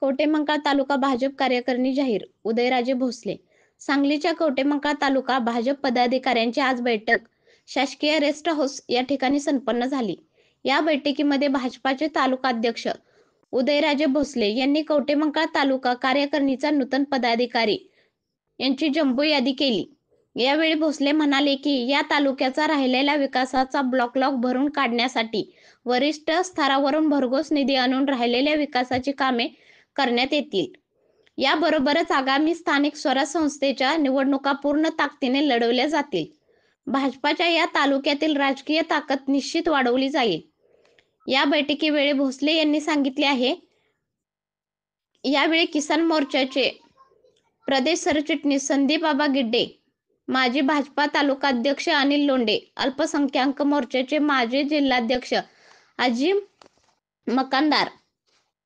कवठेमंकाळ तालुका भाजप कार्यकारिणी जाहीर, उदयराजे भोसले. सांगलीच्या कवठेमंकाळ तालुका भाजप पदाधिकाऱ्यांची आज बैठक शासकीय रेस्ट हाऊस या ठिकाणी संपन्न झाली. या बैठकीमध्ये भाजपाचे तालुकाध्यक्ष उदयराजे भोसले यांनी कवठेमंकाळ तालुका कार्यकारिणीचा नूतन पदाधिकारी यांची जंबो यादी केली. यावेळी भोसले म्हणाले की या तालुक्याचा राहिलेला विकासाचा बॅकलॉग भरून काढण्यासाठी वरिष्ठ स्तरावरून भरघोस निधी आणून राहिलेल्या विकासाची कामे करण्यात येतील. याबरोबरच आगामी स्थानिक स्वराज्य संस्थेच्या निवडणुका पूर्ण ताकदीने लढवल्या जातील. भाजपाच्या या तालुक्यातील राजकीय ताकद निश्चित वाढवली जाईल. या बैठकीवेळी भोसले यांनी सांगितले आहे. यावेळी किसान मोर्चाचे प्रदेश सरचिटणीस संदीपबाबा गिड्डे, माजी भाजपा तालुकाध्यक्ष अनिल लोंढे, अल्पसंख्याक मोर्चाचे माजी जिल्हाध्यक्ष अजीम मकानदार,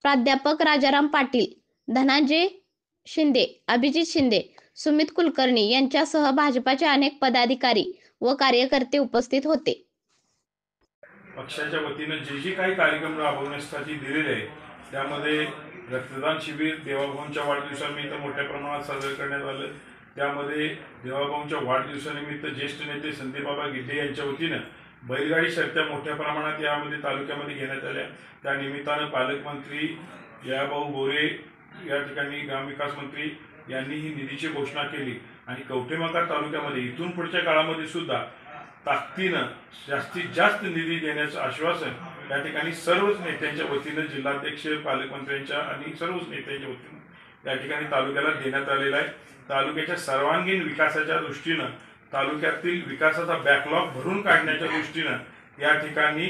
प्राध्यापक राजाराम पाटील, धनांजय शिंदे, अभिजित शिंदे, सुमित कुलकर्णी यांच्यासह भाजपाचे अनेक पदाधिकारी व कार्यकर्ते उपस्थित होते. पक्षाच्या वतीने जे काही कार्यक्रम राबवण्यासाठी दिलेले आहे त्यामध्ये रक्तदान शिबिर देवाभाऊंच्या वाढदिवसानिमित्त मोठ्या प्रमाणात साजरे करण्यात आलं. त्यामध्ये देवाभाऊंच्या वाढदिवसानिमित्त ज्येष्ठ नेते संदीपबाबा गिड्डे यांच्या वतीनं बैलगाडी शर्यती मोठ्या प्रमाणात यामध्ये तालुक्यामध्ये घेण्यात आल्या. त्या निमित्तानं पालकमंत्री जयाभाऊ गोरे या ठिकाणी ग्रामविकास मंत्री यांनी ही निधीची घोषणा केली आणि कवठेमंकाळ तालुक्यामध्ये इथून पुढच्या काळामध्ये सुद्धा ताकदीनं जास्तीत जास्त निधी देण्याचं आश्वासन या ठिकाणी सर्वच नेत्यांच्या वतीनं जिल्हाध्यक्ष पालकमंत्र्यांच्या आणि सर्वच नेत्यांच्या वतीनं या ठिकाणी तालुक्याला देण्यात आलेला आहे. तालुक्याच्या सर्वांगीण विकासाच्या दृष्टीनं तालुक्यातील विकासाचा बॅकलॉग भरून काढण्याच्या दृष्टीनं या ठिकाणी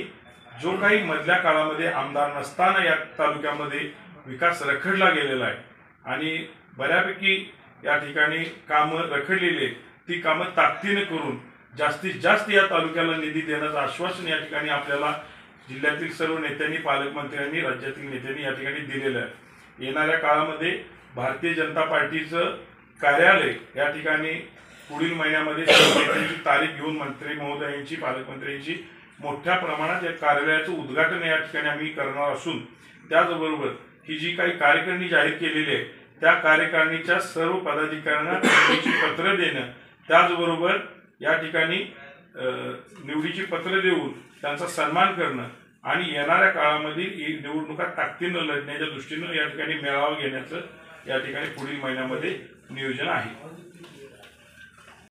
जो काही मधल्या काळामध्ये आमदार नसताना या तालुक्यामध्ये विकास रखडला गेलेला आहे आणि बऱ्यापैकी या ठिकाणी कामं रखडलेली ती कामं ताकदीने करून जास्तीत जास्त या तालुक्याला निधी देण्याचं आश्वासन या ठिकाणी आपल्याला जिल्ह्यातील सर्व नेत्यांनी, पालकमंत्र्यांनी, राज्यातील नेत्यांनी या ठिकाणी दिलेलं आहे. येणाऱ्या काळामध्ये भारतीय जनता पार्टीचं कार्यालय या ठिकाणी पुढील महिन्यामध्ये नेत्यांची तारीख घेऊन मंत्री महोदयांची, पालकमंत्र्यांची मोठ्या प्रमाणात या कार्यालयाचं उद्घाटन या ठिकाणी आम्ही करणार असून त्याचबरोबर ही जी काही कार्यकारिणी जाहीर केलेली आहे त्या कार्यकारिणीच्या सर्व पदाधिकाऱ्यांना निवडीची पत्र देणं, त्याचबरोबर या ठिकाणी निवडीची पत्र देऊन त्यांचा सन्मान करणं आणि येणाऱ्या काळामध्ये ही निवडणुका ताकदीनं लढण्याच्या दृष्टीनं या ठिकाणी मेळावा घेण्याचं या ठिकाणी पुढील महिन्यामध्ये नियोजन आहे.